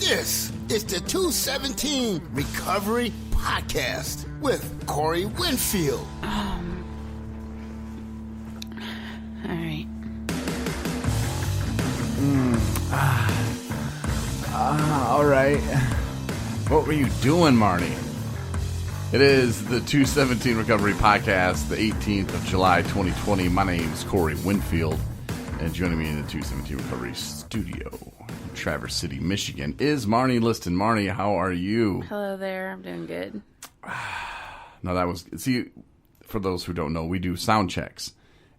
This is the 217 Recovery Podcast with Corey Winfield. All right. All right. What were you doing, Marnie? It is the 217 Recovery Podcast, the 18th of July, 2020. My name is Corey Winfield, and joining me in the 217 Recovery studio in Traverse City, Michigan, is Marnie Liston. Marnie, how are you? Hello there. I'm doing good. No, that was... See, for those who don't know, we do sound checks,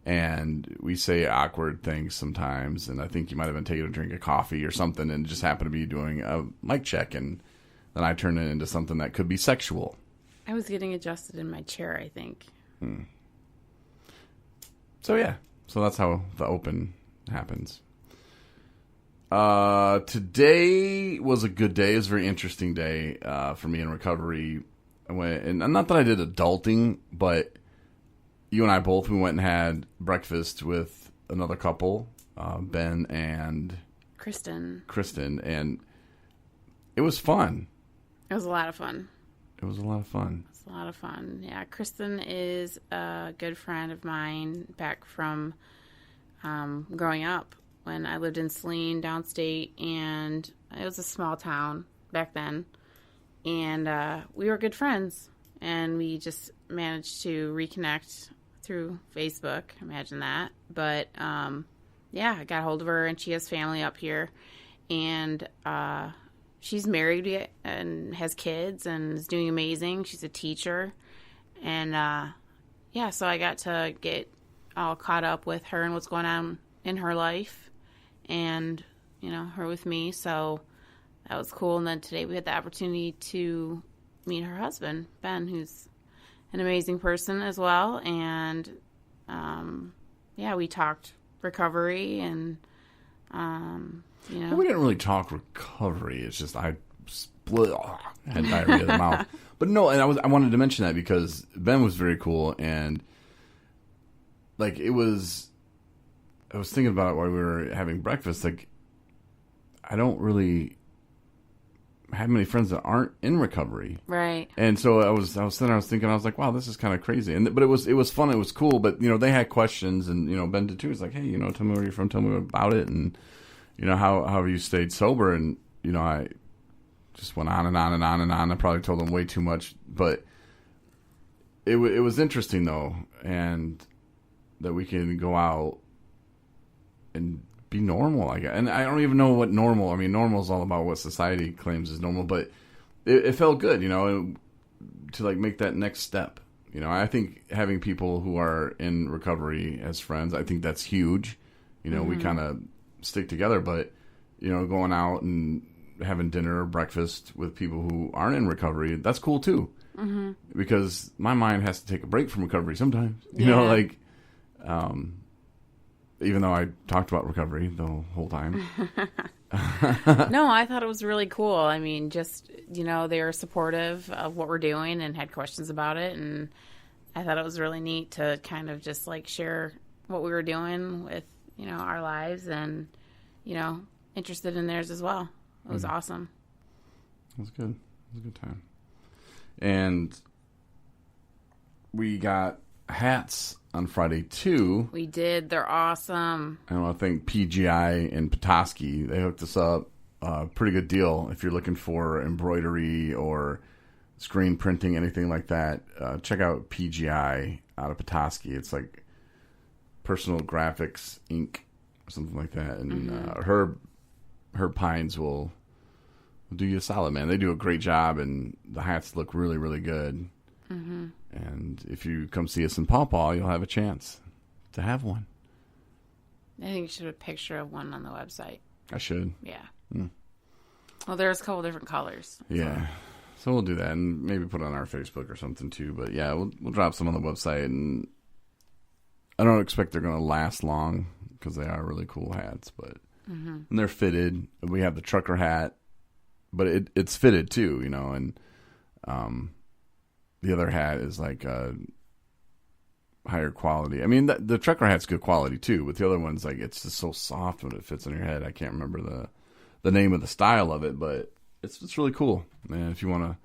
and we say awkward things sometimes, and I think you might have been taking a drink of coffee or something and just happened to be doing a mic check, and then I turn it into something that could be sexual. I was getting adjusted in my chair, I think. So, yeah. So that's how the open happens. Today was a good day. It was a very interesting day for me in recovery. I went, and not that I did adulting, but you and I both, we went and had breakfast with another couple, Ben and Kristen, and it was fun. It was a lot of fun. It was a lot of fun. It's a lot of fun. Yeah, Kristen is a good friend of mine back from growing up when I lived in Saline, downstate, and it was a small town back then. And we were good friends, and we just managed to reconnect through Facebook. Imagine that. But, yeah, I got a hold of her, and she has family up here. And she's married and has kids and is doing amazing. She's a teacher. And, yeah, so I got to get all caught up with her and what's going on in her life and, you know, her with me. So that was cool. And then today we had the opportunity to meet her husband, Ben, who's an amazing person as well. And, yeah, we talked recovery and, you know. Well, we didn't really talk recovery. It's just I had diarrhea of the mouth. But no, and I wanted to mention that because Ben was very cool, and like I was thinking about it while we were having breakfast. Like, I don't really have many friends that aren't in recovery, right? And so I was thinking, I was like, wow, this is kind of crazy. But it was fun, it was cool. But you know, they had questions, and you know, Ben did too. He's like, hey, you know, tell me where you're from, tell me about it, and you know, how have you stayed sober? And you know, I just went on and on and on and on. I probably told them way too much, but it was interesting though, and that we can go out and be normal, I guess. And I don't even know what normal. I mean, normal is all about what society claims is normal, but it felt good, you know, to like make that next step. You know, I think having people who are in recovery as friends, I think that's huge. You know, we kind of stick together, but you know, going out and having dinner or breakfast with people who aren't in recovery, that's cool too. Because my mind has to take a break from recovery sometimes. You know, like even though I talked about recovery the whole time. No, I thought it was really cool. I mean, just, you know, they were supportive of what we're doing and had questions about it. And I thought it was really neat to kind of just like share what we were doing with, you know, our lives and, you know, interested in theirs as well. It was awesome. It was good. It was a good time. And we got hats on Friday too. We did. They're awesome. And I think PGI and Petoskey, they hooked us up. Pretty good deal if you're looking for embroidery or screen printing, anything like that. Check out PGI out of Petoskey. It's like Personal Graphics Inc. or something like that. And Herb Pines will do you a solid, man. They do a great job, and the hats look really, really good. And if you come see us in Paw Paw, you'll have a chance to have one. I think you should have a picture of one on the website. I should. Yeah. Well, there's a couple different colors. Yeah. So we'll do that and maybe put it on our Facebook or something too. But yeah, we'll drop some on the website. And I don't expect they're going to last long because they are really cool hats. But and they're fitted. We have the trucker hat, but it's fitted too, you know. And the other hat is like higher quality. I mean, the trucker hat's good quality too, but the other one's like, it's just so soft when it fits on your head. I can't remember the name of the style of it, but it's really cool. And if you want to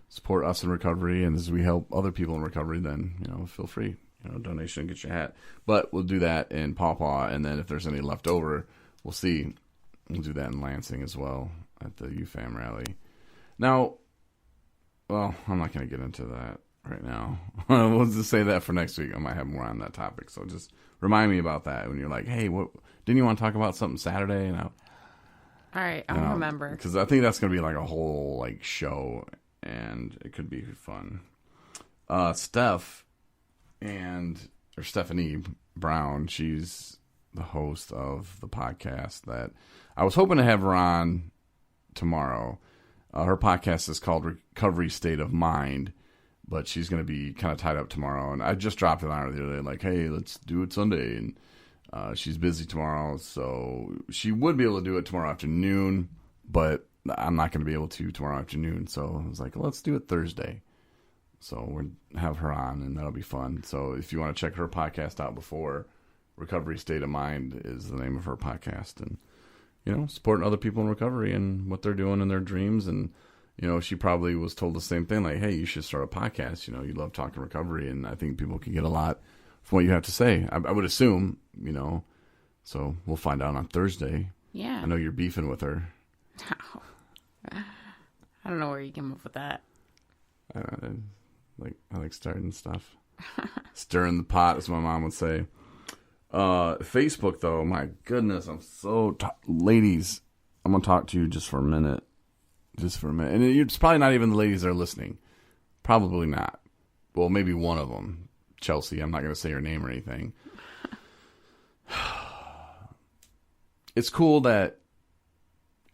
support us in recovery, and as we help other people in recovery, then feel free. Donation, get your hat. But we'll do that in Paw Paw, and then if there's any left over, we'll see. We'll do that in Lansing as well at the UFAM rally. Now, well, I'm not going to get into that right now. We'll just say that for next week. I might have more on that topic. So just remind me about that when you're like, hey, what didn't you want to talk about something Saturday? All right, I'll remember. Because I think that's going to be like a whole show, and it could be fun. Stephanie Brown, she's the host of the podcast that I was hoping to have her on tomorrow. Her podcast is called Recovery State of Mind, but she's going to be kind of tied up tomorrow. And I just dropped it on her the other day, like, hey, let's do it Sunday. And she's busy tomorrow, so she would be able to do it tomorrow afternoon, but I'm not going to be able to tomorrow afternoon. So I was like, let's do it Thursday. So we'll have her on, and that'll be fun. So if you want to check her podcast out before, Recovery State of Mind is the name of her podcast. And, supporting other people in recovery and what they're doing in their dreams. And, she probably was told the same thing, like, hey, you should start a podcast. You love talking recovery, and I think people can get a lot from what you have to say. I would assume, so we'll find out on Thursday. Yeah. I know you're beefing with her. I don't know where you came up with that. I like starting stuff. Stirring the pot, as my mom would say. Facebook, though, my goodness, I'm so... Ladies, I'm going to talk to you just for a minute. And it's probably not even the ladies that are listening. Probably not. Well, maybe one of them. Chelsea, I'm not going to say her name or anything. It's cool that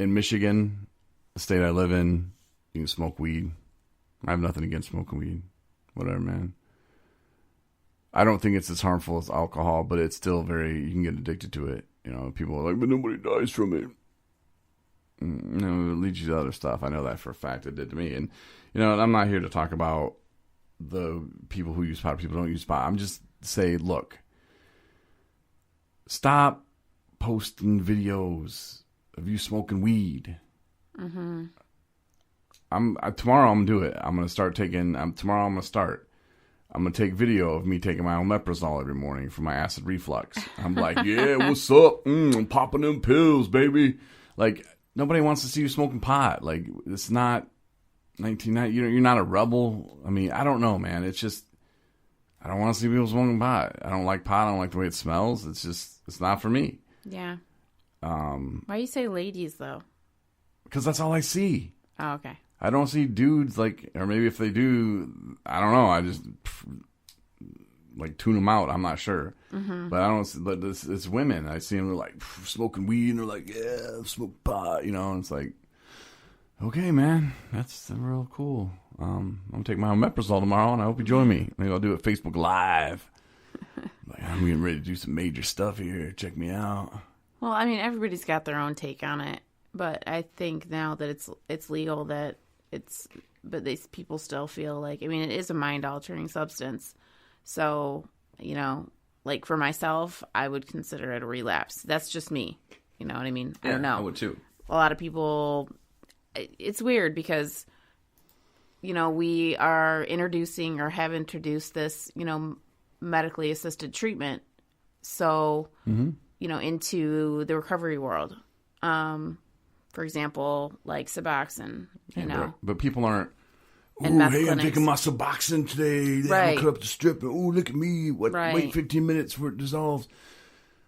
in Michigan, the state I live in, you can smoke weed. I have nothing against smoking weed. Whatever, man. I don't think it's as harmful as alcohol, but it's still you can get addicted to it. People are like, but nobody dies from it. It leads you to other stuff. I know that for a fact. It did to me. And, I'm not here to talk about the people who use pot, people who don't use pot. I'm just saying, look, stop posting videos of you smoking weed. Mm-hmm. Tomorrow I'm going to do it. I'm going to start tomorrow I'm going to start. I'm going to take video of me taking my omeprazole every morning for my acid reflux. I'm like, yeah, what's up? I'm popping them pills, baby. Like, nobody wants to see you smoking pot. Like, it's not 1990. You're not a rebel. I mean, I don't know, man. It's just, I don't want to see people smoking pot. I don't like pot. I don't like the way it smells. It's not for me. Yeah. Why you say ladies, though? Because that's all I see. Oh, okay. I don't see dudes or maybe if they do, I don't know. I just tune them out. I'm not sure, but I don't. But it's women. I see them. They're like smoking weed, and they're like, yeah, smoke pot. And it's like, okay, man, that's real cool. I'm gonna take my omeprazole tomorrow, and I hope you join me. Maybe I'll do it Facebook Live. I'm getting ready to do some major stuff here. Check me out. Well, I mean, everybody's got their own take on it, but I think now that it's legal but these people still feel like, I mean, it is a mind-altering substance. So, for myself, I would consider it a relapse. That's just me. You know what I mean? Yeah, I don't know. I would too. A lot of people, it's weird because, we are introducing or have introduced this, medically assisted treatment. So, into the recovery world. For example, like Suboxone, But people aren't, and meth hey, I'm clinics. taking my Suboxone today. Right. I'm cut up the strip. And, look at me. Right. Wait 15 minutes for it dissolves.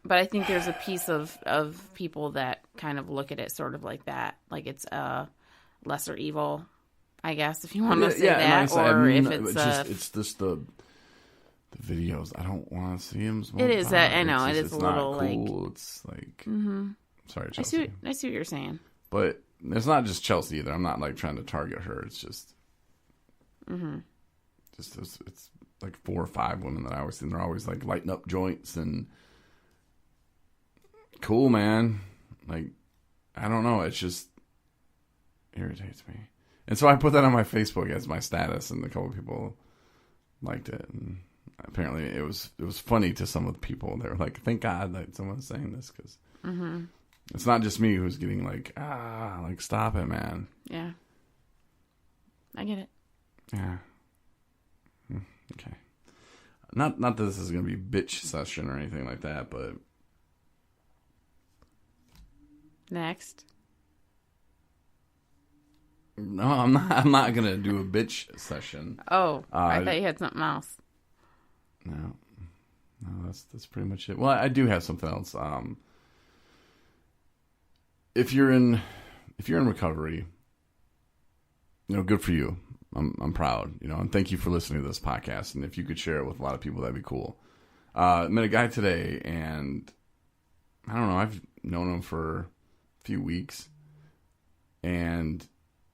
But I think there's a piece of people that kind of look at it sort of like that. Like it's a lesser evil, I guess, if you want to say that. Or if it's just the videos. I don't want to see him smoke. It is pot. that, I know. It's It just, is a it's not little cool. It's like, sorry, Chelsea. I see what you're saying. But it's not just Chelsea either. I'm not trying to target her. It's just, it's like 4 or 5 women that I always see. They're always lighting up joints and cool, man. I don't know. It's just irritates me. And so I put that on my Facebook as my status, and a couple of people liked it. And apparently it was funny to some of the people. They were like, "Thank God that someone's saying this," because It's not just me who's getting like stop it, man. Yeah. I get it. Yeah. Okay. Not that this is going to be bitch session or anything like that, but Next. no, I'm not going to do a bitch session. Oh, I thought you had something else. No, that's pretty much it. Well, I do have something else. If you're in recovery, good for you. I'm proud, and thank you for listening to this podcast. And if you could share it with a lot of people, that'd be cool. I met a guy today, and I don't know, I've known him for a few weeks, and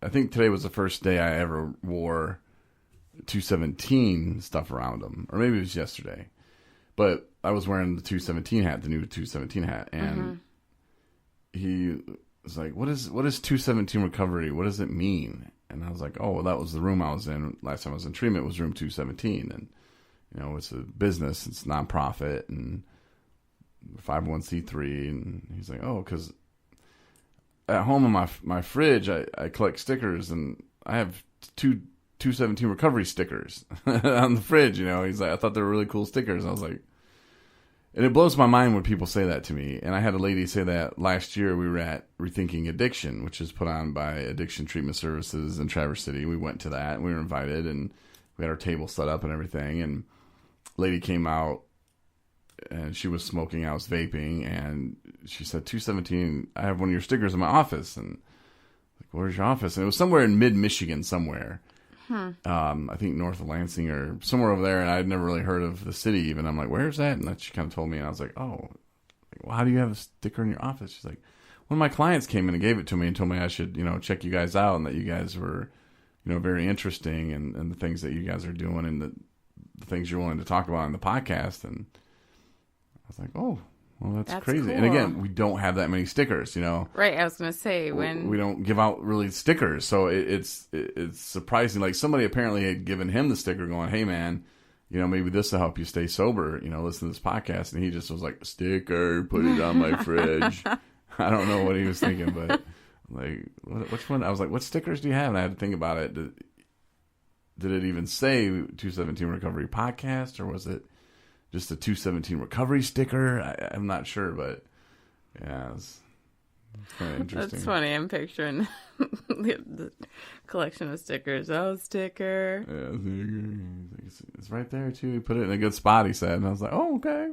I think today was the first day I ever wore 217 stuff around him, or maybe it was yesterday. But I was wearing the 217 hat, the new 217 hat, and he was like, "What is 217 recovery? What does it mean?" And I was like, "Oh, well, that was the room I was in last time I was in treatment. Was room 217, and it's a business, it's nonprofit, and 501c3." And he's like, "Oh, because at home in my fridge, I collect stickers, and I have 217 recovery stickers on the fridge." He's like, "I thought they were really cool stickers." And I was like, and it blows my mind when people say that to me. And I had a lady say that last year. We were at Rethinking Addiction, which is put on by Addiction Treatment Services in Traverse City. We went to that, and we were invited, and we had our table set up and everything. And a lady came out, and she was smoking. I was vaping, and she said, 217, I have one of your stickers in my office. And like, where's your office? And it was somewhere in mid-Michigan somewhere. I think north of Lansing or somewhere over there, and I'd never really heard of the city even. I'm like, where's that? And then she kind of told me, and I was like, oh, well, how do you have a sticker in your office? She's like, one of my clients came in and gave it to me and told me I should, check you guys out, and that you guys were, very interesting, and the things that you guys are doing, and the things you're willing to talk about in the podcast. And I was like, oh, well, that's crazy. Cool. And again, we don't have that many stickers, Right, I was going to say, we don't give out really stickers, so it's surprising. Like, somebody apparently had given him the sticker going, hey man, maybe this will help you stay sober, listen to this podcast. And he just was like, sticker, put it on my fridge. I don't know what he was thinking, but like, which one? I was like, what stickers do you have? And I had to think about it. Did it even say 217 Recovery Podcast, or was it just a 217 recovery sticker? I'm not sure, but yeah, it's kind of interesting. That's funny. I'm picturing the collection of stickers. Oh, sticker. Yeah, it's right there too. He put it in a good spot, he said, and I was like, oh, okay.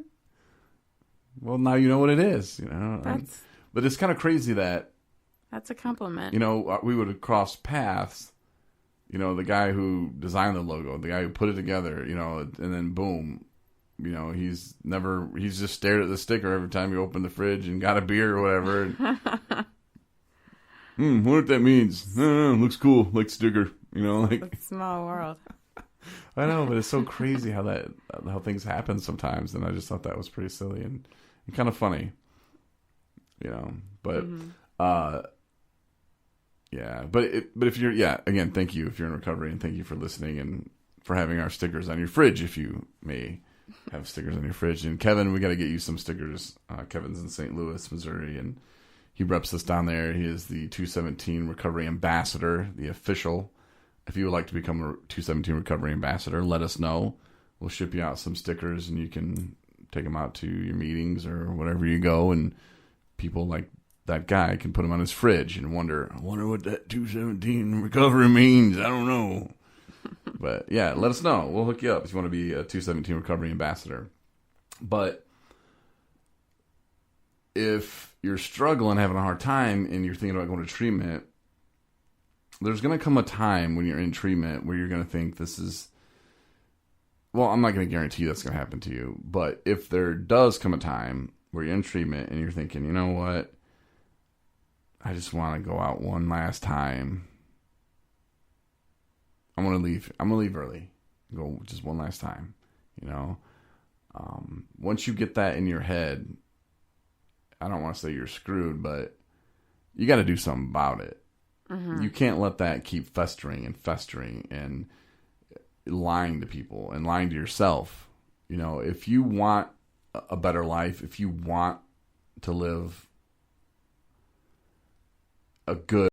Well, now you know what it is, But it's kind of crazy that that's a compliment. We would have crossed paths. The guy who designed the logo, the guy who put it together, and then boom. He's just stared at the sticker every time you opened the fridge and got a beer or whatever. Wonder what that means. Looks cool, like sticker. It's a small world. I know, but it's so crazy how things happen sometimes, and I just thought that was pretty silly and kind of funny. But yeah, but if you're again, thank you if you're in recovery, and thank you for listening and for having our stickers on your fridge, if you may have stickers on your fridge. And Kevin, we got to get you some stickers. Kevin's in St. Louis, Missouri, and he reps us down there. He is the 217 Recovery Ambassador, the official. If you would like to become a 217 Recovery Ambassador, let us know. We'll ship you out some stickers, and you can take them out to your meetings or wherever you go, and people like that guy can put them on his fridge and wonder what that 217 recovery means. I don't know. But yeah, let us know. We'll hook you up if you want to be a 217 Recovery Ambassador. But if you're struggling, having a hard time, and you're thinking about going to treatment, there's going to come a time when you're in treatment where you're going to think this is... Well, I'm not going to guarantee that's going to happen to you. But if there does come a time where you're in treatment and you're thinking, you know what? I just want to go out one last time. I'm going to leave early. Go just one last time, Once you get that in your head, I don't want to say you're screwed, but you got to do something about it. Mm-hmm. You can't let that keep festering and lying to people and lying to yourself. If you want a better life, if you want to live a good